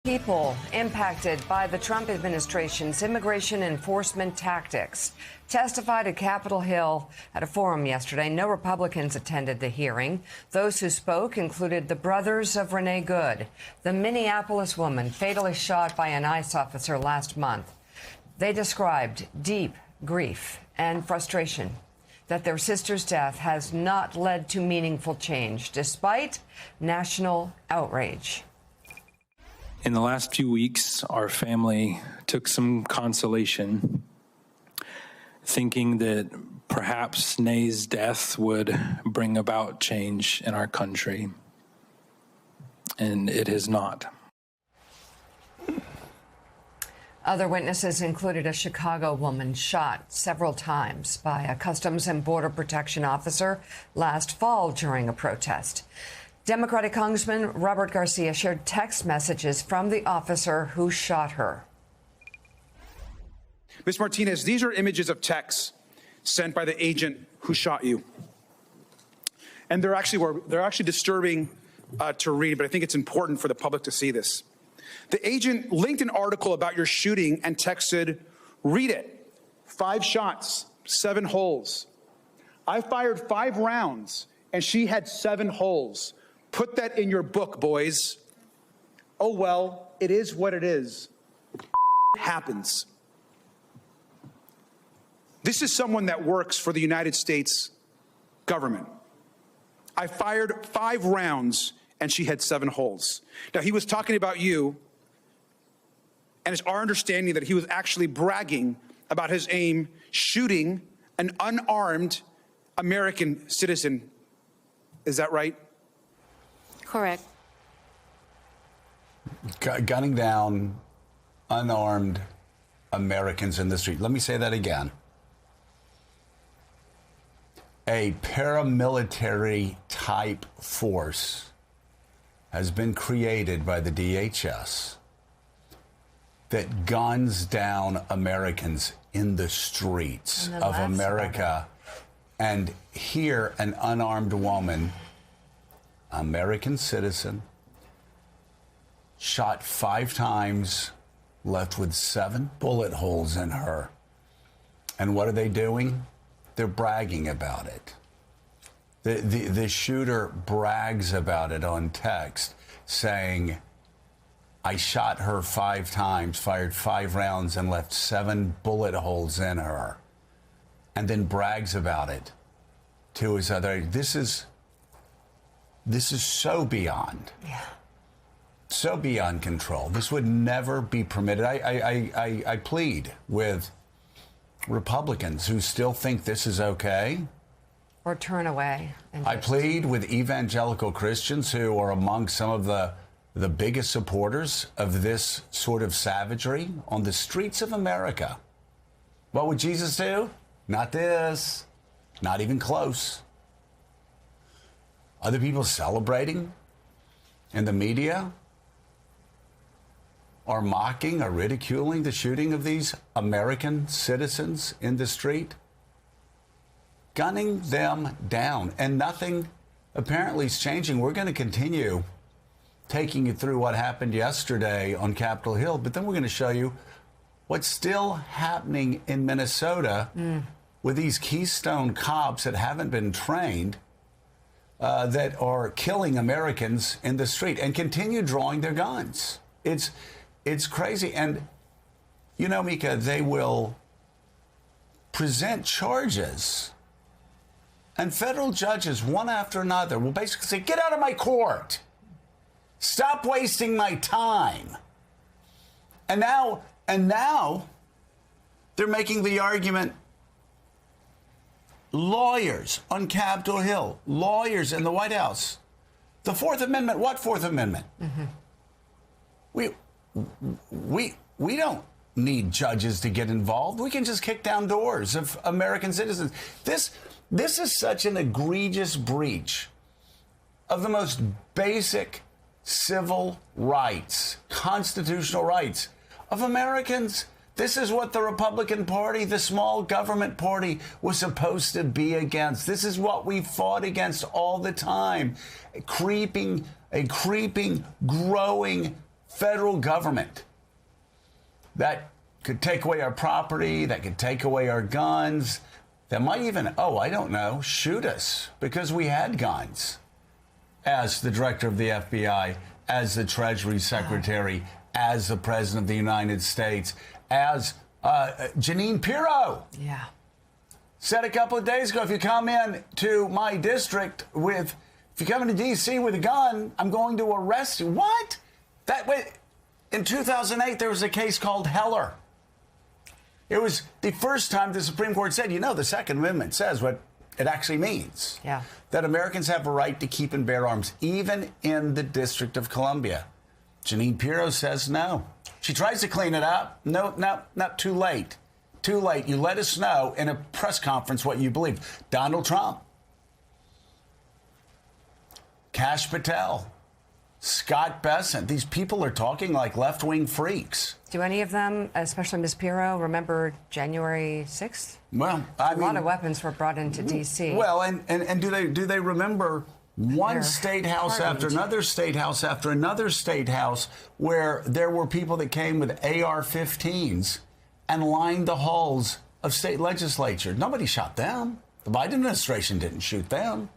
People impacted by the Trump administration's immigration enforcement tactics testified at Capitol Hill at a forum yesterday. No Republicans attended the hearing. Those who spoke included the brothers of Renee Good, the Minneapolis woman fatally shot by an ICE officer last month. They described deep grief and frustration that their sister's death has not led to meaningful change, despite national outrage. In the last few weeks, our family took some consolation, thinking that perhaps Nay's death would bring about change in our country, and it has not. Other witnesses included a Chicago woman shot several times by a Customs and Border Protection officer last fall during a protest. Democratic Congressman Robert Garcia shared text messages from the officer who shot her. Ms. Martinez, these are images of texts sent by the agent who shot you. And they're actually disturbing to read, but I think it's important for the public to see this. The agent linked an article about your shooting and texted, "Read it. 5 shots, 7 holes. I fired 5 rounds and she had 7 holes. Put that in your book, boys." Oh, well, it is what it is. Happens. This is someone that works for the United States government. I fired 5 rounds and she had 7 holes. Now, he was talking about you, and it's our understanding that he was actually bragging about his aim shooting an unarmed American citizen. Is that right? Correct. Gunning down unarmed Americans in the street. Let me say that again. A paramilitary type force has been created by the DHS that guns down Americans in the streets of America. And here, an unarmed woman, American citizen, shot 5 times, left with 7 bullet holes in her. And what are they doing? They're bragging about it. The shooter brags about it on text, saying, "I shot her 5 times, fired 5 rounds, and left 7 bullet holes in her," and then brags about it to his other. This is so beyond. Yeah. So beyond control. This would never be permitted. I plead with Republicans who still think this is okay. Or turn away. I plead with evangelical Christians who are among some of the biggest supporters of this sort of savagery on the streets of America. What would Jesus do? Not this. Not even close. Other people celebrating in the media are mocking or ridiculing the shooting of these American citizens in the street, gunning them down, and nothing apparently is changing. We're going to continue taking you through what happened yesterday on Capitol Hill, but then we're going to show you what's still happening in Minnesota with these Keystone cops that haven't been trained, that are killing Americans in the street and continue drawing their guns. It's crazy. And, you know, Mika, they will present charges, and federal judges, one after another, will basically say, "Get out of my court. Stop wasting my time." And now they're making the argument, lawyers on Capitol Hill, lawyers in the White House. The Fourth Amendment, what Fourth Amendment? We don't need judges to get involved. We can just kick down doors of American citizens. This is such an egregious breach of the most basic civil rights, constitutional rights of Americans. This is what the Republican Party, the small government party, was supposed to be against. This is what we fought against all the time. A creeping, growing federal government that could take away our property, that could take away our guns, that might even, I don't know, shoot us because we had guns, as the director of the FBI, as the Treasury Secretary, as the President of the United States, as Jeanine Pirro. Yeah. Said a couple of days ago, if you come in to my district if you come into D.C. with a gun, I'm going to arrest you. What? In 2008, there was a case called Heller. It was the first time the Supreme Court said, the Second Amendment says what it actually means. Yeah. That Americans have a right to keep and bear arms, even in the District of Columbia. Jeanine Pirro says no. She tries to clean it up. No, not too late. Too late. You let us know in a press conference what you believe. Donald Trump, Kash Patel, Scott Bessent. These people are talking like left-wing freaks. Do any of them, especially Ms. Pirro, remember January 6th? Well, A lot of weapons were brought into D.C. Well, and do they remember one They're state house hardened. after another state house after another state house where there were people that came with AR-15s and lined the halls of state legislature? Nobody shot them. The Biden administration didn't shoot them.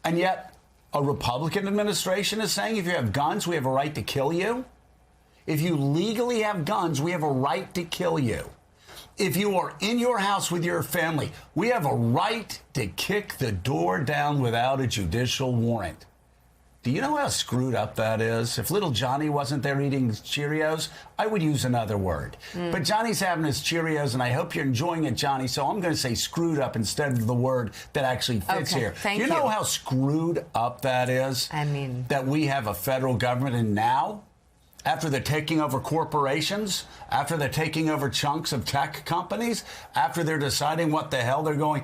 And yet a Republican administration is saying if you have guns, we have a right to kill you. If you legally have guns, we have a right to kill you. If you are in your house with your family, we have a right to kick the door down without a judicial warrant. Do you know how screwed up that is? If little Johnny wasn't there eating Cheerios, I would use another word. But Johnny's having his Cheerios, and I hope you're enjoying it, Johnny, so I'm going to say screwed up instead of the word that actually fits Okay, here. thank You know you. how screwed up that is? I mean- That we have a federal government, and now, after they're taking over corporations, after they're taking over chunks of tech companies, after they're deciding what the hell they're going,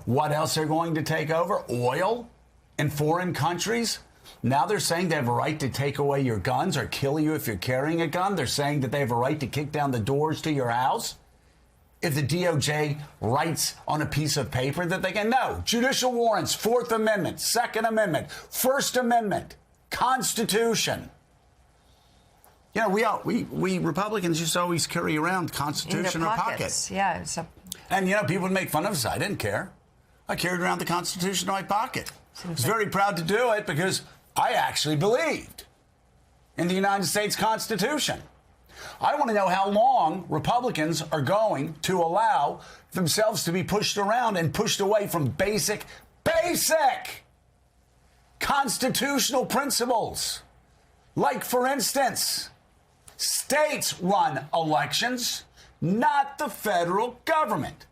what else they're going to take over, oil in foreign countries. Now they're saying they have a right to take away your guns or kill you if you're carrying a gun. They're saying that they have a right to kick down the doors to your house. If the DOJ writes on a piece of paper that they can, no, judicial warrants, Fourth Amendment, Second Amendment, First Amendment, Constitution. We Republicans used to always carry around the in Constitution their in our pockets. pocket. Yeah. So And, people would make fun of us. I didn't care. I carried around the Constitution in my pocket. I was very proud to do it because I actually believed in the United States Constitution. I want to know how long Republicans are going to allow themselves to be pushed around and pushed away from basic constitutional principles. Like, for instance, states run elections, not the federal government.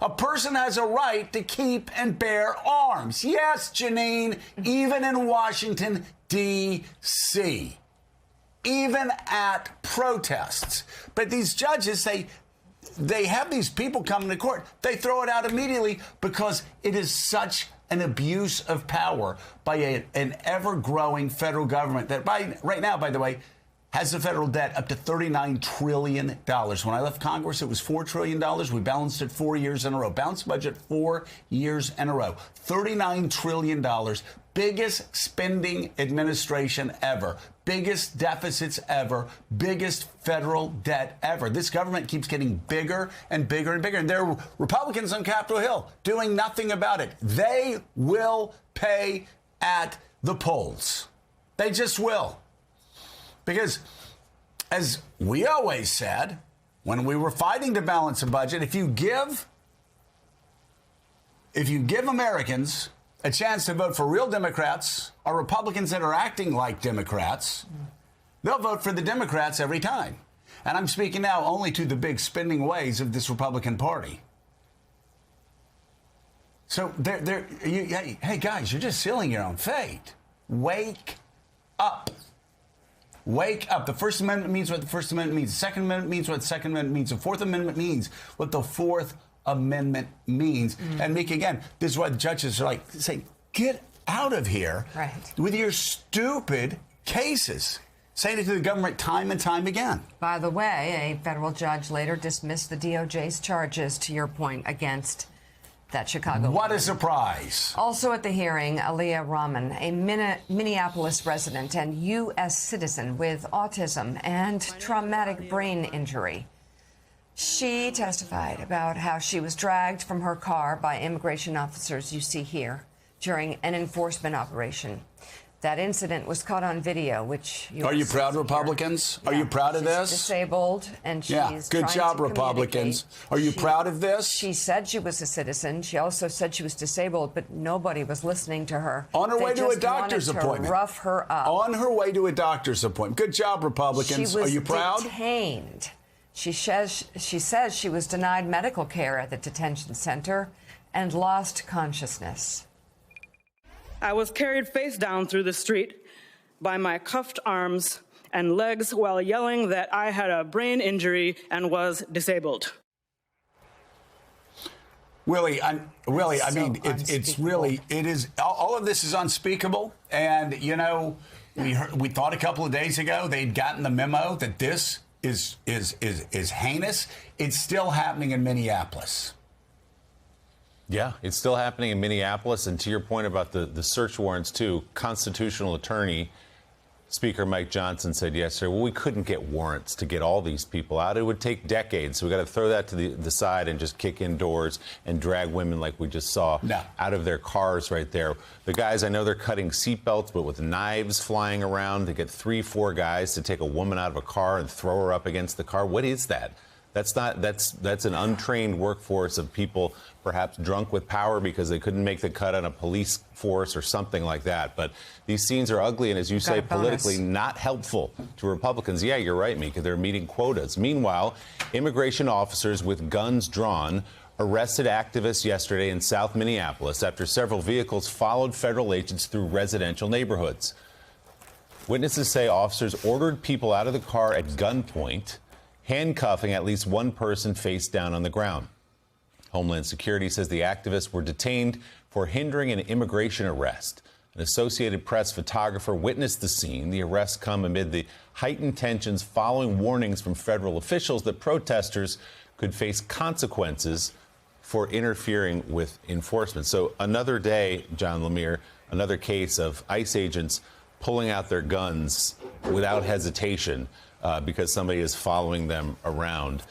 A person has a right to keep and bear arms. Yes, Jeanine, even in Washington, D.C., even at protests. But these judges, they have these people coming to court. They throw it out immediately because it is such an abuse of power by an ever-growing federal government that right now, by the way, has the federal debt up to $39 trillion. When I left Congress, it was $4 trillion. We balanced it 4 years in a row. Balanced budget 4 years in a row. $39 trillion. Biggest spending administration ever. Biggest deficits ever. Biggest federal debt ever. This government keeps getting bigger and bigger and bigger. And there are Republicans on Capitol Hill doing nothing about it. They will pay at the polls. They just will. Because, as we always said, when we were fighting to balance a budget, if you give Americans a chance to vote for real Democrats or Republicans that are acting like Democrats, they'll vote for the Democrats every time. And I'm speaking now only to the big spending ways of this Republican Party. So, hey, guys, you're just sealing your own fate. Wake up. Wake up. The First Amendment means what the First Amendment means. The Second Amendment means what the Second Amendment means. The Fourth Amendment means what the Fourth Amendment means. And Mickey, again, this is why the judges are saying, get out of here with your stupid cases. Saying it to the government time and time again. By the way, a federal judge later dismissed the DOJ's charges, to your point, against that Chicago. What a surprise. Also at the hearing, Aaliyah Rahman, a Minneapolis resident and U.S. citizen with autism and traumatic brain injury. She testified about how she was dragged from her car by immigration officers you see here during an enforcement operation. That incident was caught on video, which Are you proud, Republicans? Are you proud of this? She's disabled, and she's Yeah, good trying job, to Republicans. Are you proud of this? She said she was a citizen. She also said she was disabled, but nobody was listening to her. On her They way to a just doctor's wanted to appointment. rough her up. On her way to a doctor's appointment. Good job, Republicans. She was Are you proud? detained. She says she was denied medical care at the detention center and lost consciousness. I was carried face down through the street by my cuffed arms and legs while yelling that I had a brain injury and was disabled. Willie, I mean, it's really, it is, all of this is unspeakable. And, you know, we thought a couple of days ago they'd gotten the memo that this is heinous. It's still happening in Minneapolis. Yeah, it's still happening in Minneapolis. And to your point about the search warrants, too, constitutional attorney Speaker Mike Johnson said yesterday, well, we couldn't get warrants to get all these people out. It would take decades. So we got to throw that to the side and just kick in doors and drag women like we just saw out of their cars right there. The guys, I know they're cutting seatbelts, but with knives flying around to get 3-4 guys to take a woman out of a car and throw her up against the car. What is that? That's an untrained workforce of people perhaps drunk with power because they couldn't make the cut on a police force or something like that. But these scenes are ugly and, as you say, politically not helpful to Republicans. Yeah, you're right, Mika. They're meeting quotas. Meanwhile, immigration officers with guns drawn arrested activists yesterday in South Minneapolis after several vehicles followed federal agents through residential neighborhoods. Witnesses say officers ordered people out of the car at gunpoint, handcuffing at least one person face down on the ground. Homeland Security says the activists were detained for hindering an immigration arrest. An Associated Press photographer witnessed the scene. The arrests come amid the heightened tensions following warnings from federal officials that protesters could face consequences for interfering with enforcement. So another day, John Lemire, another case of ICE agents pulling out their guns without hesitation because somebody is following them around.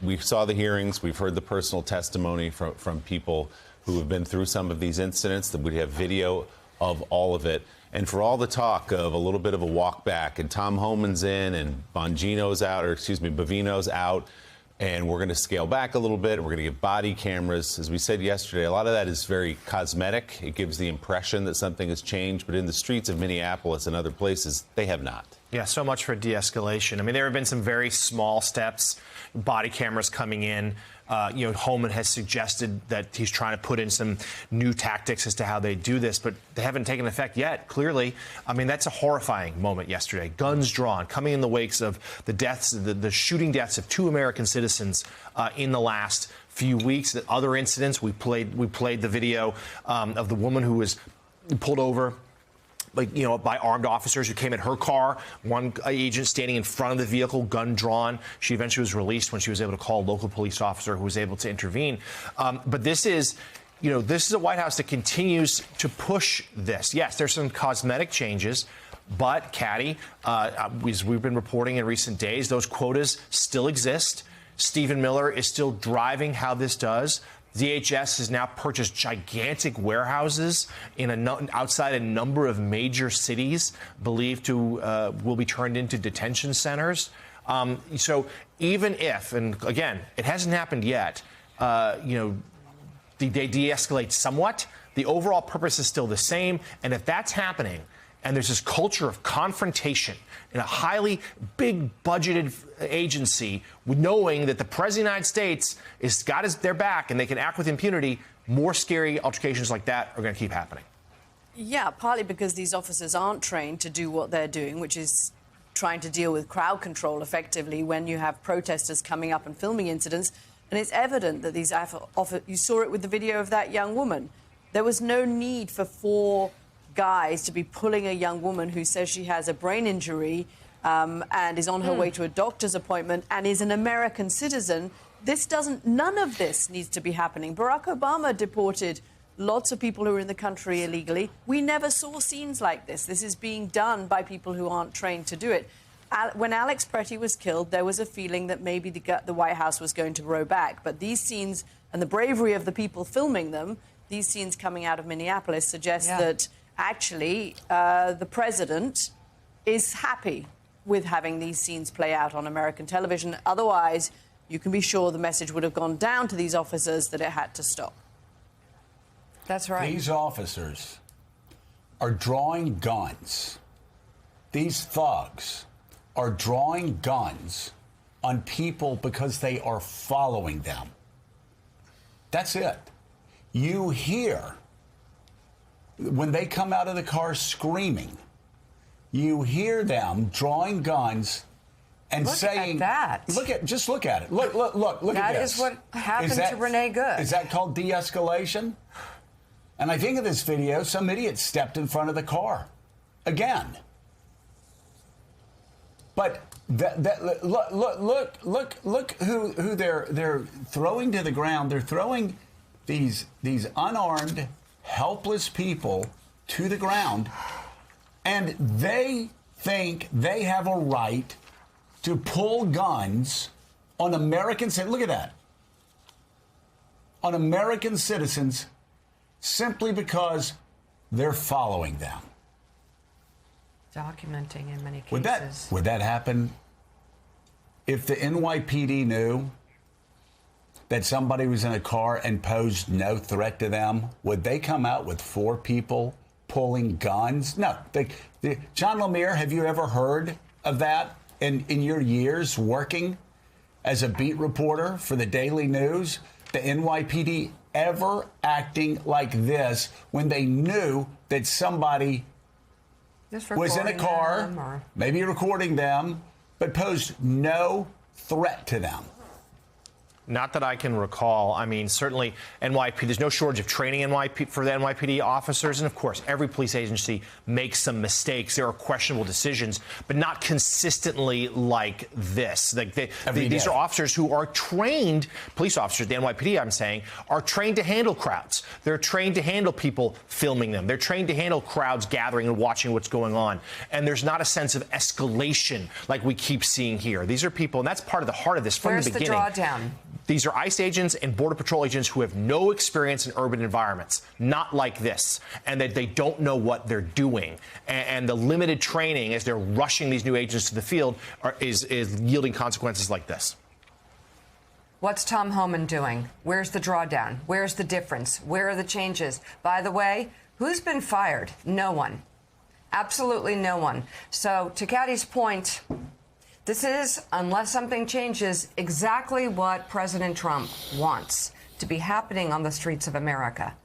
We saw the hearings. We've heard the personal testimony from people who have been through some of these incidents, that we have video of all of it. And for all the talk of a little bit of a walk back, and Tom Homan's in and Bovino's out, and we're going to scale back a little bit. We're going to give body cameras. As we said yesterday, a lot of that is very cosmetic. It gives the impression that something has changed. But in the streets of Minneapolis and other places, they have not. Yeah, so much for de-escalation. I mean, there have been some very small steps, body cameras coming in. Homan has suggested that he's trying to put in some new tactics as to how they do this, but they haven't taken effect yet, clearly. I mean, that's a horrifying moment yesterday. Guns drawn, coming in the wakes of the deaths, the shooting deaths of 2 American citizens in the last few weeks. The other incidents, we played the video of the woman who was pulled over by armed officers who came in her car, one agent standing in front of the vehicle, gun drawn. She eventually was released when she was able to call a local police officer who was able to intervene. But this is a White House that continues to push this. Yes, there's some cosmetic changes, but, Caddy, as we've been reporting in recent days, those quotas still exist. Stephen Miller is still driving how this does. DHS has now purchased gigantic warehouses outside a number of major cities, believed to will be turned into detention centers. So even if, and again, it hasn't happened yet, they de-escalate somewhat, the overall purpose is still the same. And if that's happening, and there's this culture of confrontation in a highly big budgeted agency, knowing that the President of the United States has got their back and they can act with impunity, more scary altercations like that are going to keep happening. Yeah, partly because these officers aren't trained to do what they're doing, which is trying to deal with crowd control effectively when you have protesters coming up and filming incidents. And it's evident that these you saw it with the video of that young woman. There was no need for 4 guys to be pulling a young woman who says she has a brain injury and is on her way to a doctor's appointment and is an American citizen. None of this needs to be happening. Barack Obama deported lots of people who were in the country illegally. We never saw scenes like this. This is being done by people who aren't trained to do it. When Alex Pretty was killed, there was a feeling that maybe the White House was going to row back. But these scenes and the bravery of the people filming them, these scenes coming out of Minneapolis, suggest that actually the president is happy with having these scenes play out on American television. Otherwise, you can be sure the message would have gone down to these officers that it had to stop. That's right. These officers are drawing guns. These thugs are drawing guns on people because they are following them. That's it. You hear, when they come out of the car screaming, you hear them drawing guns and saying, at that. Just look at it. Look at this. That is what happened to Renee Good. Is that called de-escalation? And I think in this video, some idiot stepped in front of the car again. But look who they're throwing to the ground. They're throwing these unarmed, helpless people to the ground, and they think they have a right to pull guns on Americans. Look at that. On American citizens simply because they're following them. Documenting in many cases. Would that happen if the NYPD knew that somebody was in a car and posed no threat to them? Would they come out with 4 people pulling guns? No. John Lemire, have you ever heard of that in your years working as a beat reporter for the Daily News? The NYPD ever acting like this when they knew that somebody was in a car, maybe recording them, but posed no threat to them? Not that I can recall. I mean, certainly NYPD, there's no shortage of training for the NYPD officers. And of course, every police agency makes some mistakes. There are questionable decisions, but not consistently like this. These are officers who are trained, police officers, the NYPD, I'm saying, are trained to handle crowds. They're trained to handle people filming them. They're trained to handle crowds gathering and watching what's going on. And there's not a sense of escalation like we keep seeing here. These are people, and that's part of the heart of this from the beginning. Where's the drawdown? These are ICE agents and Border Patrol agents who have no experience in urban environments, not like this, and that they don't know what they're doing. And the limited training as they're rushing these new agents to the field is yielding consequences like this. What's Tom Homan doing? Where's the drawdown? Where's the difference? Where are the changes? By the way, who's been fired? No one. Absolutely no one. So to Katty's point, this is, unless something changes, exactly what President Trump wants to be happening on the streets of America.